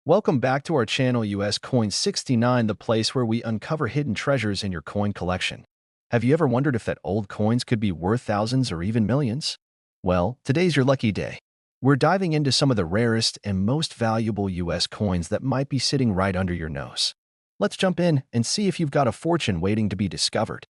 Welcome back to our channel US Coin 69, the place where we uncover hidden treasures in your coin collection. Have you ever wondered if that old coins could be worth thousands or even millions? Well, today's your lucky day. We're diving into some of the rarest and most valuable US coins that might be sitting right under your nose. Let's jump in and see if you've got a fortune waiting to be discovered.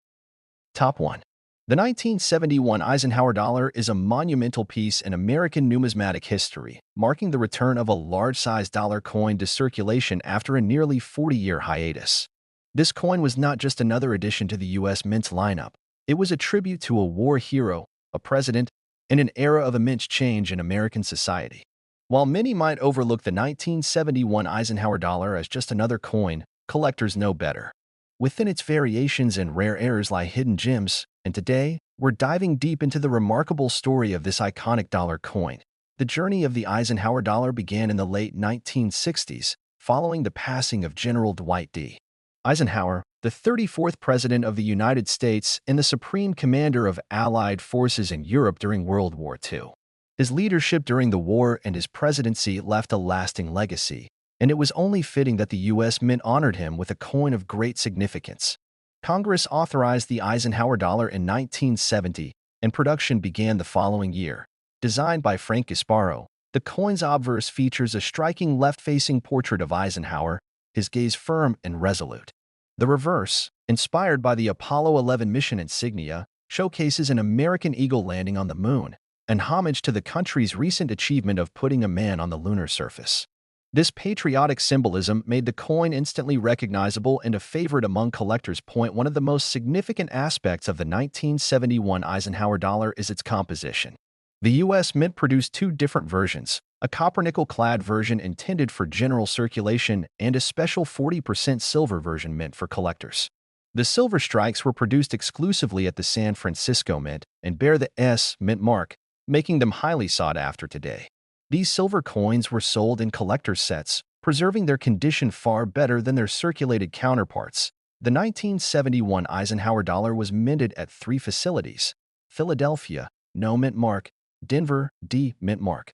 Top 1. The 1971 Eisenhower dollar is a monumental piece in American numismatic history, marking the return of a large-sized dollar coin to circulation after a nearly 40-year hiatus. This coin was not just another addition to the U.S. Mint lineup. It was a tribute to a war hero, a president, and an era of immense change in American society. While many might overlook the 1971 Eisenhower dollar as just another coin, collectors know better. Within its variations and rare errors lie hidden gems, and today, we're diving deep into the remarkable story of this iconic dollar coin. The journey of the Eisenhower dollar began in the late 1960s, following the passing of General Dwight D. Eisenhower, the 34th President of the United States and the Supreme Commander of Allied forces in Europe during World War II. His leadership during the war and his presidency left a lasting legacy, and it was only fitting that the U.S. Mint honored him with a coin of great significance. Congress authorized the Eisenhower dollar in 1970, and production began the following year. Designed by Frank Gasparo, the coin's obverse features a striking left-facing portrait of Eisenhower, his gaze firm and resolute. The reverse, inspired by the Apollo 11 mission insignia, showcases an American eagle landing on the moon, an homage to the country's recent achievement of putting a man on the lunar surface. This patriotic symbolism made the coin instantly recognizable and a favorite among collectors. One of the most significant aspects of the 1971 Eisenhower dollar is its composition. The U.S. Mint produced two different versions, a copper-nickel-clad version intended for general circulation and a special 40% silver version meant for collectors. The silver strikes were produced exclusively at the San Francisco Mint and bear the S Mint mark, making them highly sought after today. These silver coins were sold in collector's sets, preserving their condition far better than their circulated counterparts. The 1971 Eisenhower dollar was minted at three facilities: Philadelphia, no mint mark; Denver, D mint mark;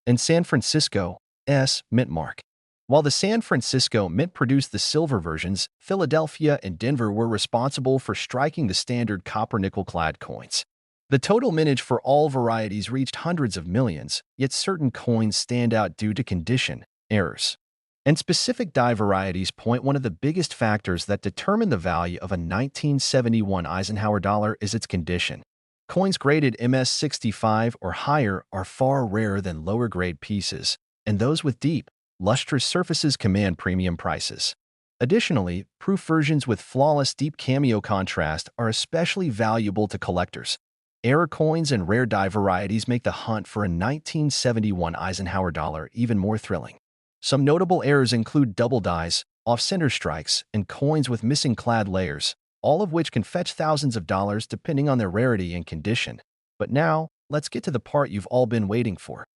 and San Francisco, S mint mark. While the San Francisco Mint produced the silver versions, Philadelphia and Denver were responsible for striking the standard copper-nickel-clad coins. The total mintage for all varieties reached hundreds of millions, yet certain coins stand out due to condition, errors, and specific die varieties. One of the biggest factors that determine the value of a 1971 Eisenhower dollar is its condition. Coins graded MS65 or higher are far rarer than lower-grade pieces, and those with deep, lustrous surfaces command premium prices. Additionally, proof versions with flawless deep cameo contrast are especially valuable to collectors. Error coins and rare die varieties make the hunt for a 1971 Eisenhower dollar even more thrilling. Some notable errors include double dies, off-center strikes, and coins with missing clad layers, all of which can fetch thousands of dollars depending on their rarity and condition. But now, let's get to the part you've all been waiting for.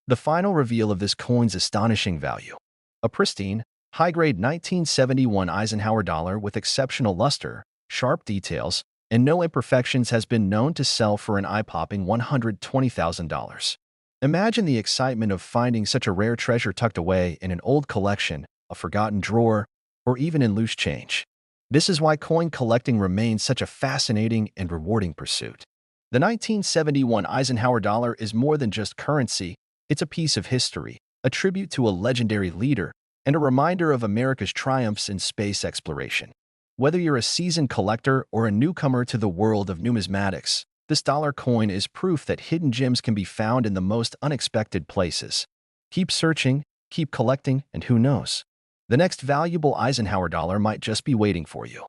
The final reveal of this coin's astonishing value. A pristine, high-grade 1971 Eisenhower dollar with exceptional luster, sharp details, and no imperfections has been known to sell for an eye-popping $120,000. Imagine the excitement of finding such a rare treasure tucked away in an old collection, a forgotten drawer, or even in loose change. This is why coin collecting remains such a fascinating and rewarding pursuit. The 1971 Eisenhower dollar is more than just currency, it's a piece of history, a tribute to a legendary leader, and a reminder of America's triumphs in space exploration. Whether you're a seasoned collector or a newcomer to the world of numismatics, this dollar coin is proof that hidden gems can be found in the most unexpected places. Keep searching, keep collecting, and who knows? The next valuable Eisenhower dollar might just be waiting for you.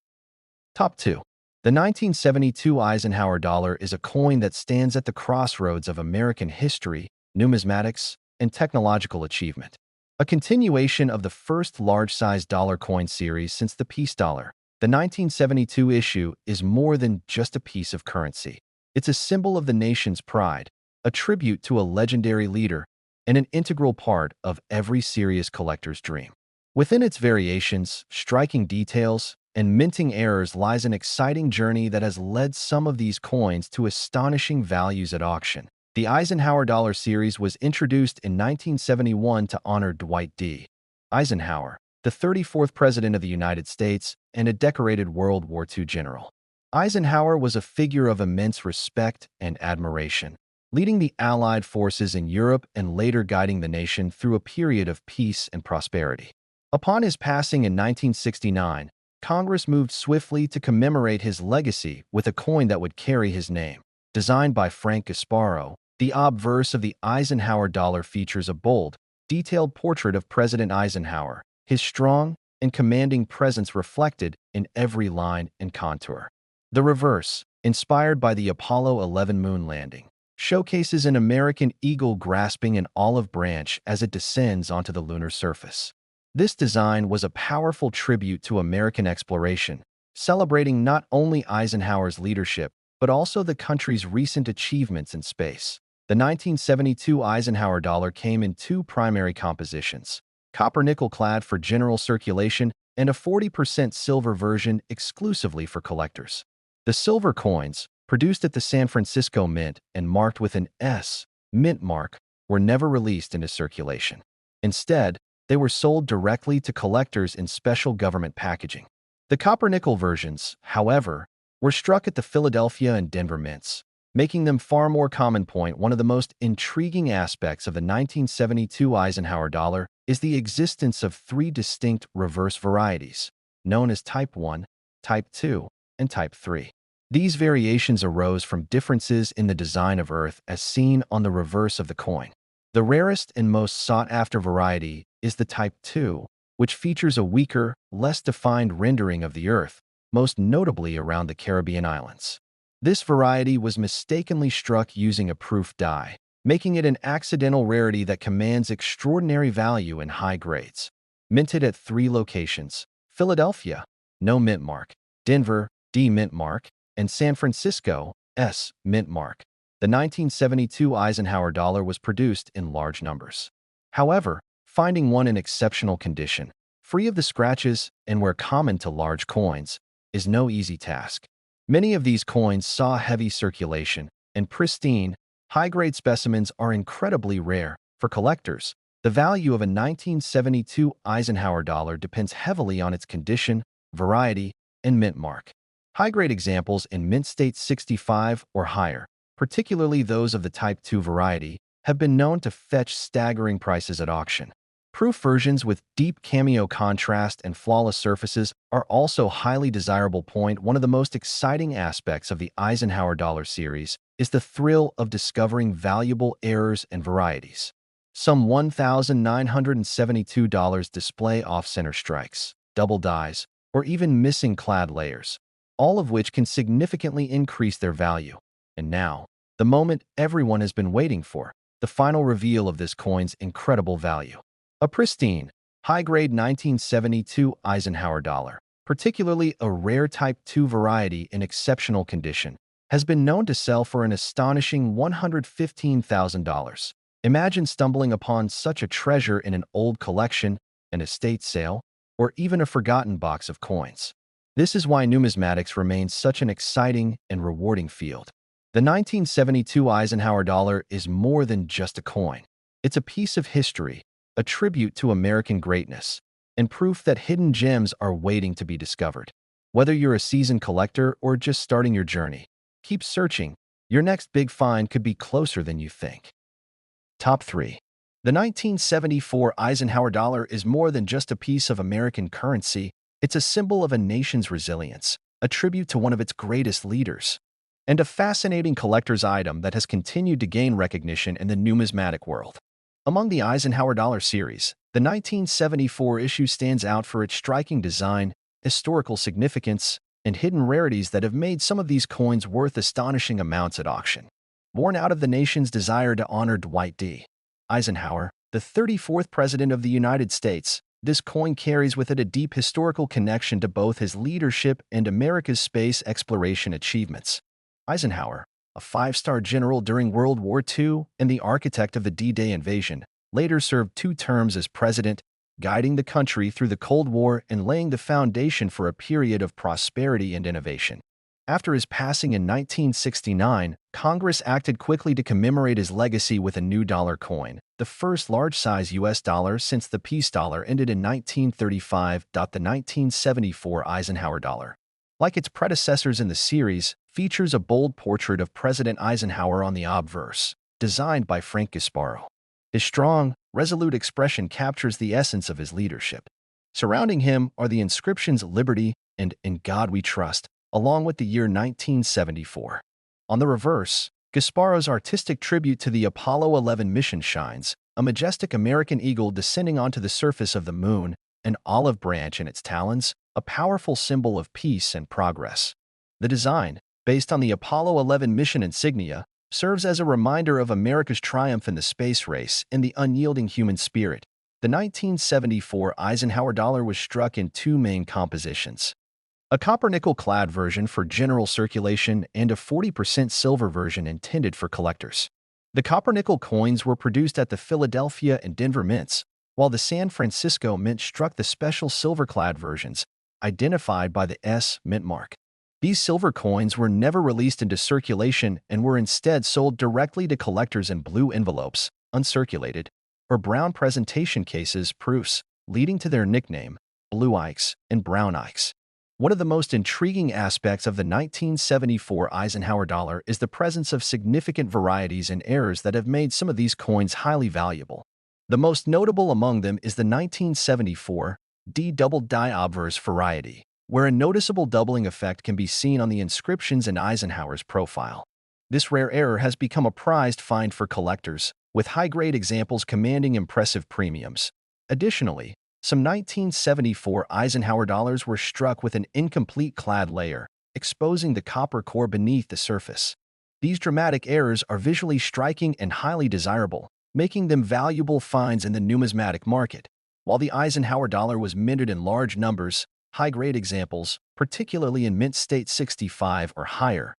Top 2. The 1972 Eisenhower dollar is a coin that stands at the crossroads of American history, numismatics, and technological achievement. A continuation of the first large-sized dollar coin series since the peace dollar, the 1972 issue is more than just a piece of currency. It's a symbol of the nation's pride, a tribute to a legendary leader, and an integral part of every serious collector's dream. Within its variations, striking details, and minting errors lies an exciting journey that has led some of these coins to astonishing values at auction. The Eisenhower Dollar series was introduced in 1971 to honor Dwight D. Eisenhower, the 34th President of the United States and a decorated World War II general. Eisenhower was a figure of immense respect and admiration, leading the Allied forces in Europe and later guiding the nation through a period of peace and prosperity. Upon his passing in 1969, Congress moved swiftly to commemorate his legacy with a coin that would carry his name. Designed by Frank Gasparo, the obverse of the Eisenhower dollar features a bold, detailed portrait of President Eisenhower, his strong and commanding presence reflected in every line and contour. The reverse, inspired by the Apollo 11 moon landing, showcases an American eagle grasping an olive branch as it descends onto the lunar surface. This design was a powerful tribute to American exploration, celebrating not only Eisenhower's leadership, but also the country's recent achievements in space. The 1972 Eisenhower dollar came in two primary compositions: copper-nickel clad for general circulation and a 40% silver version exclusively for collectors. The silver coins, produced at the San Francisco Mint and marked with an S mint mark, were never released into circulation. Instead, they were sold directly to collectors in special government packaging. The copper-nickel versions, however, were struck at the Philadelphia and Denver mints, making them far more commonplace. One of the most intriguing aspects of the 1972 Eisenhower dollar is the existence of three distinct reverse varieties, known as Type 1, Type 2, and Type 3. These variations arose from differences in the design of Earth as seen on the reverse of the coin. The rarest and most sought-after variety is the Type 2, which features a weaker, less defined rendering of the Earth, most notably around the Caribbean islands. This variety was mistakenly struck using a proof die, making it an accidental rarity that commands extraordinary value in high grades. Minted at three locations: Philadelphia, no mint mark; Denver, D mint mark; and San Francisco, S mint mark. The 1972 Eisenhower dollar was produced in large numbers. However, finding one in exceptional condition, free of the scratches and where common to large coins, is no easy task. Many of these coins saw heavy circulation, and pristine, high-grade specimens are incredibly rare. For collectors, the value of a 1972 Eisenhower dollar depends heavily on its condition, variety, and mint mark. High-grade examples in mint state 65 or higher, particularly those of the Type 2 variety, have been known to fetch staggering prices at auction. Proof versions with deep cameo contrast and flawless surfaces are also highly desirable. One of the most exciting aspects of the Eisenhower dollar series is the thrill of discovering valuable errors and varieties. Some $1,972 display off-center strikes, double dies, or even missing clad layers, all of which can significantly increase their value. And now, the moment everyone has been waiting for, the final reveal of this coin's incredible value. A pristine, high-grade 1972 Eisenhower dollar, particularly a rare Type 2 variety in exceptional condition, has been known to sell for an astonishing $115,000. Imagine stumbling upon such a treasure in an old collection, an estate sale, or even a forgotten box of coins. This is why numismatics remains such an exciting and rewarding field. The 1972 Eisenhower dollar is more than just a coin. It's a piece of history, a tribute to American greatness, and proof that hidden gems are waiting to be discovered. Whether you're a seasoned collector or just starting your journey, keep searching. Your next big find could be closer than you think. Top 3. The 1974 Eisenhower dollar is more than just a piece of American currency. It's a symbol of a nation's resilience, a tribute to one of its greatest leaders, and a fascinating collector's item that has continued to gain recognition in the numismatic world. Among the Eisenhower dollar series, the 1974 issue stands out for its striking design, historical significance, and hidden rarities that have made some of these coins worth astonishing amounts at auction. Born out of the nation's desire to honor Dwight D. Eisenhower, the 34th President of the United States, this coin carries with it a deep historical connection to both his leadership and America's space exploration achievements. Eisenhower, a five-star general during World War II and the architect of the D-Day invasion, later served 2 terms as president, guiding the country through the Cold War and laying the foundation for a period of prosperity and innovation. After his passing in 1969, Congress acted quickly to commemorate his legacy with a new dollar coin, the first large-size U.S. dollar since the peace dollar ended in 1935. The 1974 Eisenhower dollar, like its predecessors in the series, features a bold portrait of President Eisenhower on the obverse, designed by Frank Gasparo. His strong, resolute expression captures the essence of his leadership. Surrounding him are the inscriptions "Liberty" and "In God We Trust," along with the year 1974. On the reverse, Gasparo's artistic tribute to the Apollo 11 mission shines, a majestic American eagle descending onto the surface of the moon, an olive branch in its talons, a powerful symbol of peace and progress. The design, based on the Apollo 11 mission insignia, serves as a reminder of America's triumph in the space race and the unyielding human spirit. The 1974 Eisenhower dollar was struck in two main compositions: a copper-nickel-clad version for general circulation and a 40% silver version intended for collectors. The copper-nickel coins were produced at the Philadelphia and Denver mints, while the San Francisco Mint struck the special silver-clad versions, identified by the S mint mark. These silver coins were never released into circulation and were instead sold directly to collectors in blue envelopes, uncirculated, or brown presentation cases proofs, leading to their nickname, Blue Ikes and Brown Ikes. One of the most intriguing aspects of the 1974 Eisenhower dollar is the presence of significant varieties and errors that have made some of these coins highly valuable. The most notable among them is the 1974 D double die obverse variety, where a noticeable doubling effect can be seen on the inscriptions in Eisenhower's profile. This rare error has become a prized find for collectors, with high-grade examples commanding impressive premiums. Additionally, some 1974 Eisenhower dollars were struck with an incomplete clad layer, exposing the copper core beneath the surface. These dramatic errors are visually striking and highly desirable, making them valuable finds in the numismatic market. While the Eisenhower dollar was minted in large numbers, high-grade examples, particularly in mint state 65 or higher,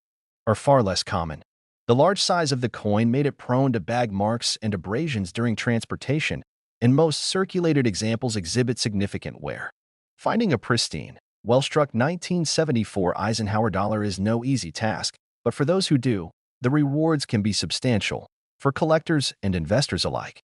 are far less common. The large size of the coin made it prone to bag marks and abrasions during transportation, and most circulated examples exhibit significant wear. Finding a pristine, well-struck 1974 Eisenhower dollar is no easy task, but for those who do, the rewards can be substantial, for collectors and investors alike.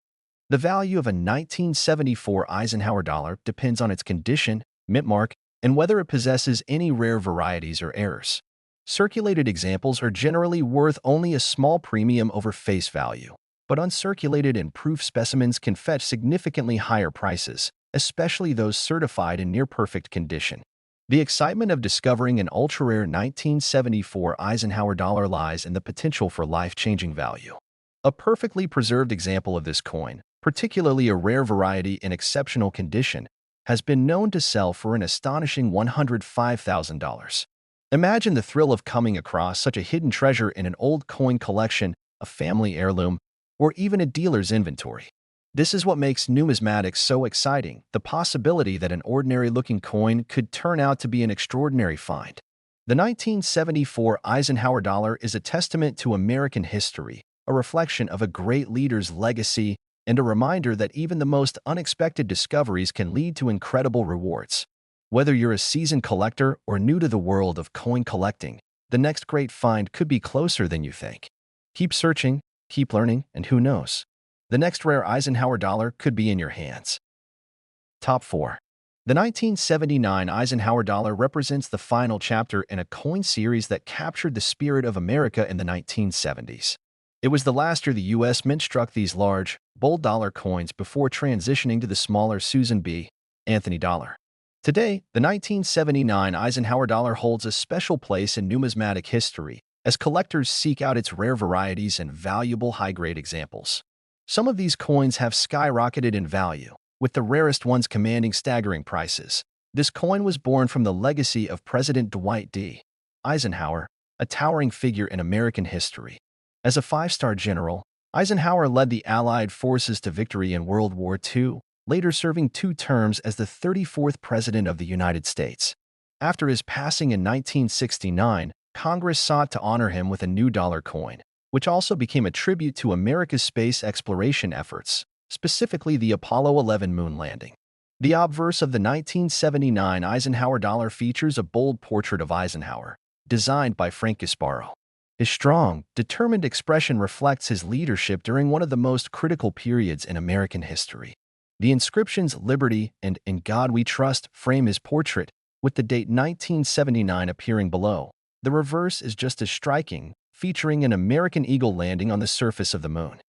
The value of a 1974 Eisenhower dollar depends on its condition, mint mark, and whether it possesses any rare varieties or errors. Circulated examples are generally worth only a small premium over face value, but uncirculated and proof specimens can fetch significantly higher prices, especially those certified in near-perfect condition. The excitement of discovering an ultra-rare 1974 Eisenhower dollar lies in the potential for life-changing value. A perfectly preserved example of this coin, particularly a rare variety in exceptional condition, has been known to sell for an astonishing $105,000. Imagine the thrill of coming across such a hidden treasure in an old coin collection, a family heirloom, or even a dealer's inventory. This is what makes numismatics so exciting, the possibility that an ordinary-looking coin could turn out to be an extraordinary find. The 1974 Eisenhower dollar is a testament to American history, a reflection of a great leader's legacy, and a reminder that even the most unexpected discoveries can lead to incredible rewards. Whether you're a seasoned collector or new to the world of coin collecting, the next great find could be closer than you think. Keep searching, keep learning, and who knows? The next rare Eisenhower dollar could be in your hands. Top 4. The 1979 Eisenhower dollar represents the final chapter in a coin series that captured the spirit of America in the 1970s. It was the last year the U.S. Mint struck these large, bold dollar coins before transitioning to the smaller Susan B. Anthony dollar. Today, the 1979 Eisenhower dollar holds a special place in numismatic history as collectors seek out its rare varieties and valuable high-grade examples. Some of these coins have skyrocketed in value, with the rarest ones commanding staggering prices. This coin was born from the legacy of President Dwight D. Eisenhower, a towering figure in American history. As a five-star general, Eisenhower led the Allied forces to victory in World War II, later serving 2 terms as the 34th President of the United States. After his passing in 1969, Congress sought to honor him with a new dollar coin, which also became a tribute to America's space exploration efforts, specifically the Apollo 11 moon landing. The obverse of the 1979 Eisenhower dollar features a bold portrait of Eisenhower, designed by Frank Gasparo. His strong, determined expression reflects his leadership during one of the most critical periods in American history. The inscriptions "Liberty" and "In God We Trust" frame his portrait, with the date 1979 appearing below. The reverse is just as striking, featuring an American eagle landing on the surface of the moon.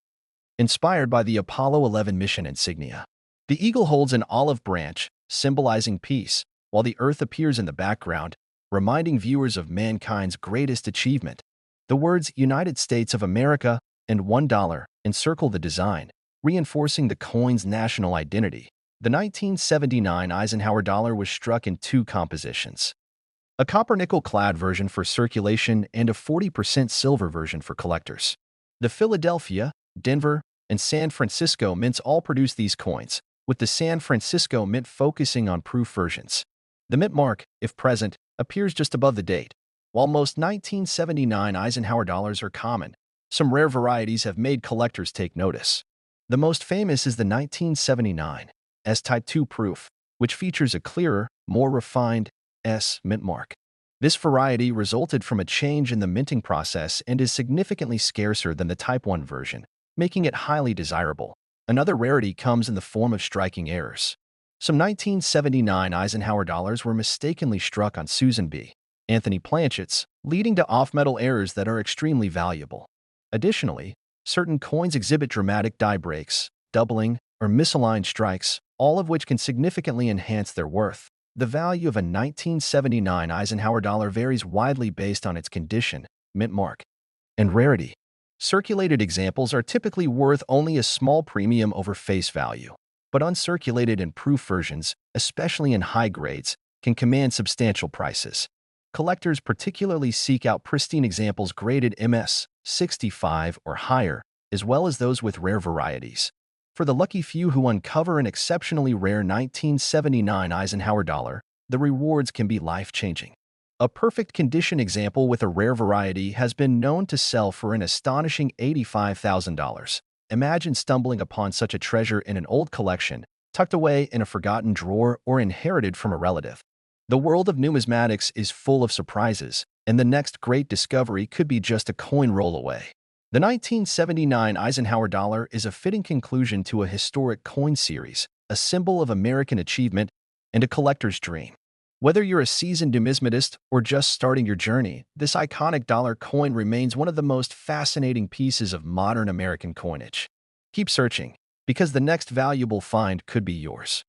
Inspired by the Apollo 11 mission insignia, the eagle holds an olive branch, symbolizing peace, while the Earth appears in the background, reminding viewers of mankind's greatest achievement. The words "United States of America" and $1 encircle the design, reinforcing the coin's national identity. The 1979 Eisenhower dollar was struck in two compositions: a copper-nickel-clad version for circulation and a 40% silver version for collectors. The Philadelphia, Denver, and San Francisco mints all produce these coins, with the San Francisco Mint focusing on proof versions. The mint mark, if present, appears just above the date. While most 1979 Eisenhower dollars are common, some rare varieties have made collectors take notice. The most famous is the 1979 S-Type 2 proof, which features a clearer, more refined S mint mark. This variety resulted from a change in the minting process and is significantly scarcer than the Type 1 version, making it highly desirable. Another rarity comes in the form of striking errors. Some 1979 Eisenhower dollars were mistakenly struck on Susan B. Anthony planchets, leading to off-metal errors that are extremely valuable. Additionally, certain coins exhibit dramatic die breaks, doubling, or misaligned strikes, all of which can significantly enhance their worth. The value of a 1979 Eisenhower dollar varies widely based on its condition, mint mark, and rarity. Circulated examples are typically worth only a small premium over face value, but uncirculated and proof versions, especially in high grades, can command substantial prices. Collectors particularly seek out pristine examples graded MS 65 or higher, as well as those with rare varieties. For the lucky few who uncover an exceptionally rare 1979 Eisenhower dollar, the rewards can be life-changing. A perfect condition example with a rare variety has been known to sell for an astonishing $85,000. Imagine stumbling upon such a treasure in an old collection, tucked away in a forgotten drawer or inherited from a relative. The world of numismatics is full of surprises, and the next great discovery could be just a coin roll away. The 1979 Eisenhower dollar is a fitting conclusion to a historic coin series, a symbol of American achievement and a collector's dream. Whether you're a seasoned numismatist or just starting your journey, this iconic dollar coin remains one of the most fascinating pieces of modern American coinage. Keep searching, because the next valuable find could be yours.